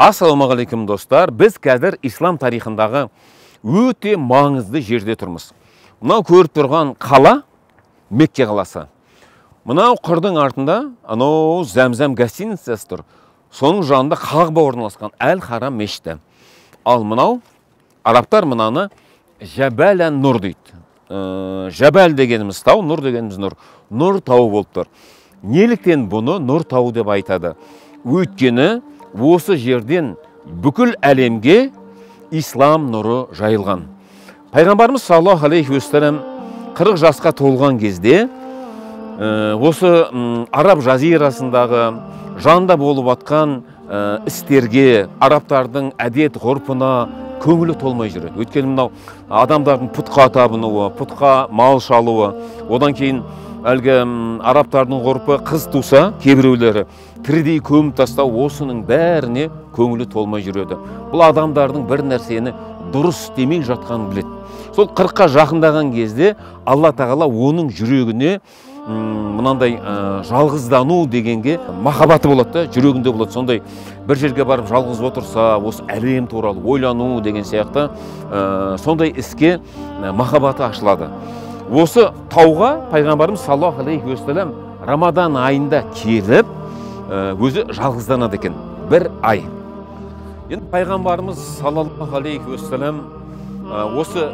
Ассалаумағалейкум достар, біз қазір ислам тарихындағы өте маңызды жерде тұрмыз. Мынау көріп тұрған қала Мекке қаласы. Мынау қырдың артында анау Зәмзәм гостиницасы тұр. Соның жанында Қағба орналасқан Әл-Харам мешіті. Ал мынау арабтар мынаны Жабәл Нұр дейді. Жабәл дегеніміз тау, нұр дегеніміз нұр. Нұр тауы болып тұр. Неліктен бұны нұр тауы деп айтады? Өйткені осы жерден бүкіл әлемге ислам нұры жайылған. Пайғамбарымыз саллаллаху алейхи уассалам 40 жасқа толған кезде осы араб жазирасындағы жанында болып атқан істерге, арабтардың әдет ғұрпына көңілі толмай жүреді. Өйткені мынау адамдардың пұтқа табынуы, пұтқа мал шалуы, одан кейін әлгі арабтардың ғұрпы қыз туса, кейбіреулері тірідей көміп тастау, осының бәріне көңілі толмай жүреді. Бұл адамдардың бір нәрсені дұрыс демей жатқанын біледі. Сол 40-қа жақындаған кезде Алла тағала оның жүрегіне мынандай жалғыздану дегенге махаббаты болады, жүрегінде болады. Сондай бір жерге барып жалғыз отырса, осы әлем туралы ойлану деген сияқты сондай іске махаббаты ашылады. Осы тауға пайғамбарымыз саллаллаху алейхи уассалам Рамадан айында келіп, өзі жалғызданады екен, бір ай. Енді пайғамбарымыз саллаллаху алейхи уассалам осы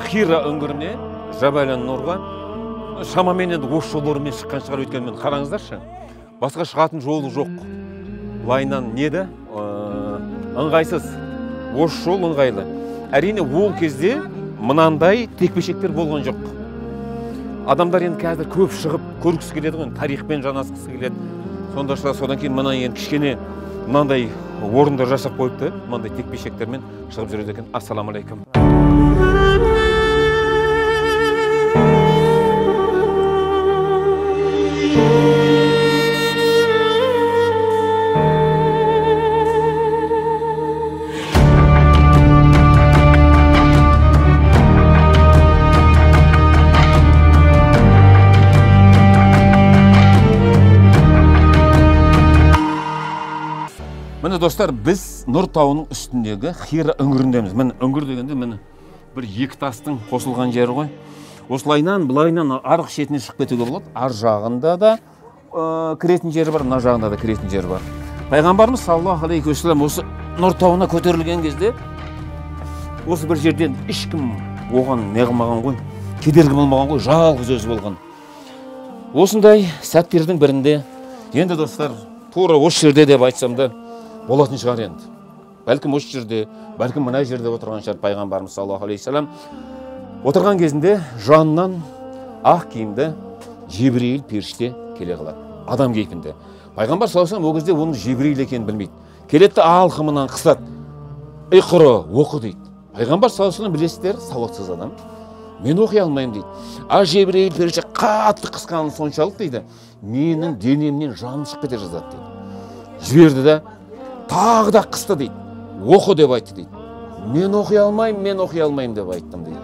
Хира үңгіріне, Жабәл Нұрға шамамен енді осы жолдарымен шыққан шығар. Өйткені мен қараңыздаршы, басқа шығатын жолы жоқ. Лайнан неді? Ыңғайсыз. Осы жол ыңғайлы. Әрине ол кезде мынандай текпешектер болған жоқ. Адамдар енді қазір көп шығып көргісі келеді ғой, тарихпен жанасқысы келеді. Содан кейін мына енді кішкене мынандай орындар жасап қойыпты, мынандай текпешектермен шығып жүреді екен. Ассаламу-алейкум. Міне достар, біз Нұр тауының үстіндегі Хира үңгіріндеміз. Міне үңгір дегенде міне бір екі тастың қосылған жері ғой. Осылайнан былайнан арғы шетіне шығып кетуге болады. Ар жағында да кіретін жері бар, мына жағында да кіретін жері бар. Пайғамбарымыз саллаллаху алейхи уассалам осы Нұр тауына көтерілген кезде осы бір жерден ешкім оған не қылмаған ғой, кедергі болмаған ғой, жалғыз өзі болған. Осындай сәттердің бірінде енді достар, тура осы жерде деп айтсам да болатын шығар енді. Бәлкім осы жерде, бәлкім мына жерде отырған шығар пайғамбарымыз саллаллаху алейхи уассалам. Отырған кезінде жанынан ақ киімді Жебірейіл періште келе қалады. Адам кейпінде. Пайғамбар саллаллаху алейхи уассалам ол кезде оның Жебірейіл екенін білмейді. Келеді алқымынан қысады. Иқра, оқы дейді. Пайғамбар саллаллаху алейхи уассалам білесіздер, сауатсыз адам. Мен оқи алмаймын дейді. Жебірейіл періште қатты қысқаны соншалық дейді, менің денемнен жаным шығып кете жаздады дейді. Жіберді да тағы да қысты дейді. Оқы деп айтты дейді. Мен оқи алмаймын деп айттым дейді.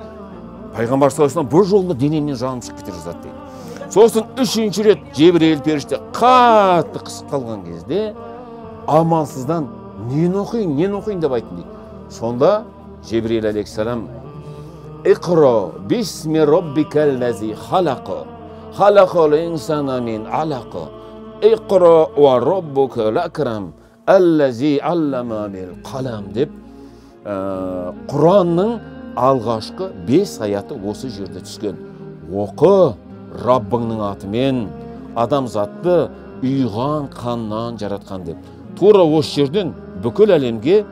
Пайғамбар саллаллаху алейхи уассалам бұл жолында денемнен жаным шығып кете жаздады дейді. Сосын үшінші рет Жебірейіл періште қатты қысып қалған кезде амалсыздан нен оқиын деп айттым дейді. Сонда Жебірейіл алейхиссалам Иқра бисми роббикаллази халақа халақал инсана мин алақа Иқра ва роббукал акрам аллази аллама бил қалам деп Құранның алғашқы 5 аяты осы жерде түскен. Оқы Раббыңның атымен, адамзатты ұйған қаннан жаратқан деп. Тура осы жерден бүкіл әлемге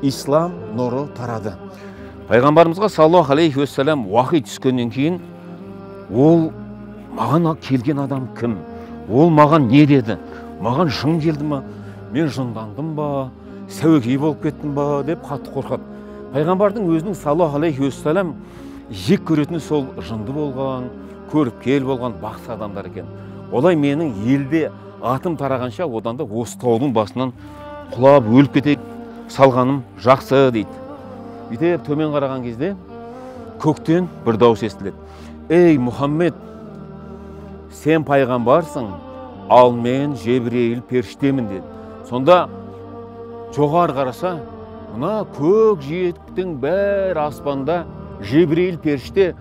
ислам нұры тарады. Пайғамбарымызға саллаллаху алейхи уассалам уахи түскеннен кейін ол маған келген адам кім? Ол маған не деді? Маған жын келді ма? Мен жындандым ба? Сәуекей болып кеттім ба? Деп қатты қорқады. Пайғамбардың өзінің саллаллаху алейхи уассалам жек көретіні сол жынды болған, көріп кел болған бақсы адамдар екен. Олай менің елде атым тарағанша одан да осы таудың басынан құлап өліп кетейік салғаным жақсы дейді. Бүйтіп төмен қараған кезде көктен бір дауыс естіледі. Ей Мұхаммед, сен пайғамбарсың, ал мен Жебірейіл періштемін деді. Сонда жоғары қараса, мына көк жиектің бәрі аспанда Жебірейіл періште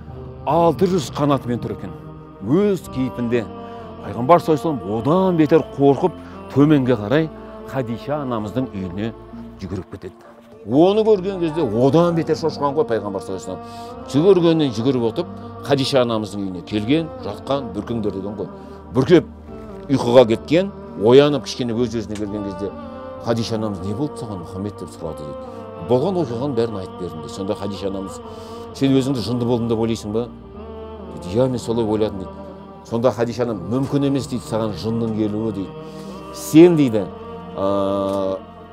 600 қанатымен тұр екен. Өз кейпінде. Пайғамбар саллаллаху алейхи вассалам одан бетер қорқып, төменге қарай Хадиша анамыздың үйіне жүгіріп кетеді. Оны көрген кезде одан бетер шошқан ғой пайғамбар саллаллаху алейхи вассалам. Жүгіргеннен жүгіріп өтіп, Хадиша анамыздың үйіне келген, жатқан бүркіңдер деген ғой. Бүркеп ұйқыға кеткен, оянып кішкене өз-өзіне келген кезде Хадиша анамыз не болды саған Мұхаммед деп сұрады дейді. Болған оқиғаның бәрін айтып бердім дейді. Сонда Хадиша анамыз, сен өзіңді жынды болдың деп ойлайсың ба? Дейді, иә, мен солай ойладым дейді. Сонда Хадиша анам, мүмкін емес дейді, саған жынның келуі дейді. Сен дейді,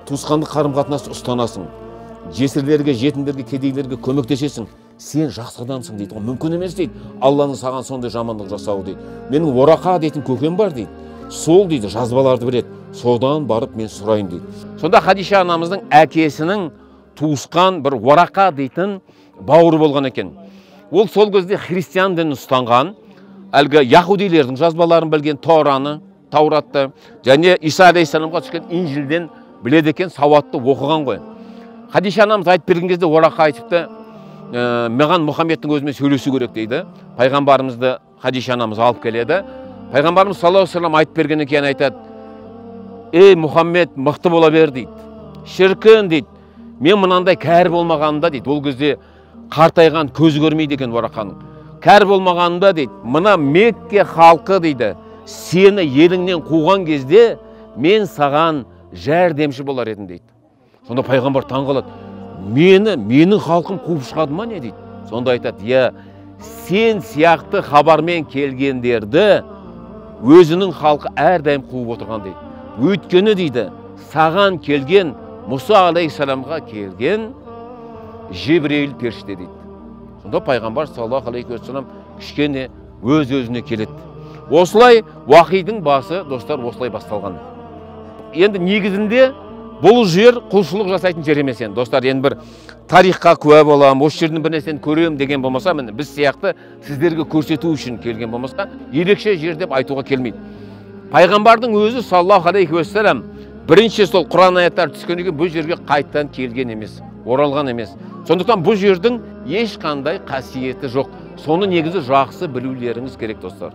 туысқандық қарым-қатынасты ұстанасың, жесірлерге, жетімдерге, кедейлерге көмектесесің. Сен жақсы адамсың дейді. Мүмкін емес дейді, Алланың саған сондай жамандық жасауы дейді. Менің Орақа дейтін көкем бар дейді. Сол дейді, жазбаларды біледі. Содан барып мен сұрайын дейді. Сонда Хадиша анамыздың әкесінің туысқан бір Орақа дейтін бауыры болған екен. Ол сол кезде христиан дінін ұстанған, әлгі яһудилердің жазбаларын білген, Тораны, Тауратты, және Иса алейхиссаламға түскен Инжилден біледі екен, сауатты оқыған ғой. Хадиша анамыз айтып берген кезде Орақа айтыпты, маған Мұхаммедтің өзімен сөйлесу керек дейді. Пайғамбарымызды Хадиша анамыз алып келеді. Пайғамбарымыз саллаллаху алейхи вассалам айтып берген екен, айтады, ей Мұхаммед, мықты бола бер дейді. Шіркін дейді, мен мынандай кәрі болмағанымда дейді, ол кезде қартайған, көзі көрмейді екен Орақаның. Кәрі болмағанымда дейді, мына Мекке халқы дейді, сені еліңнен қуған кезде мен саған жәрдемші болар едім дейді. Сонда пайғамбар таң қалады, менің халқым қуып шығады ма не дейді. Сонда айтады, иә, сен сияқты хабармен келгендерді өзінің халқы әрдайым қуып отырған дейді. Өйткені дейді, саған келген Мұса алейхиссаламға келген Жебірейіл періште дейді. Сонда пайғамбар саллаллаху алейхи вассалам кішкене өз-өзіне келеді. Осылай уақидың басы, достар, осылай басталған. Енді негізінде бұл жер құлшылық жасайтын жер емес енді. Достар, енді бір тарихқа куә болам, осы жердің бір нәрсені көрем деген болмаса, біз сияқты сіздерге көрсету үшін келген болмаса, ерекше жер деп айтуға келмейді. Пайғамбардың өзі саллаллаху алейхи вассалам бірінші сол Құран аяттары түскеннен кейін бұл жерге қайттан келген емес, оралған емес. Сондықтан бұл жердің ешқандай қасиеті жоқ. Соны негізі жақсы білулеріңіз керек, достар.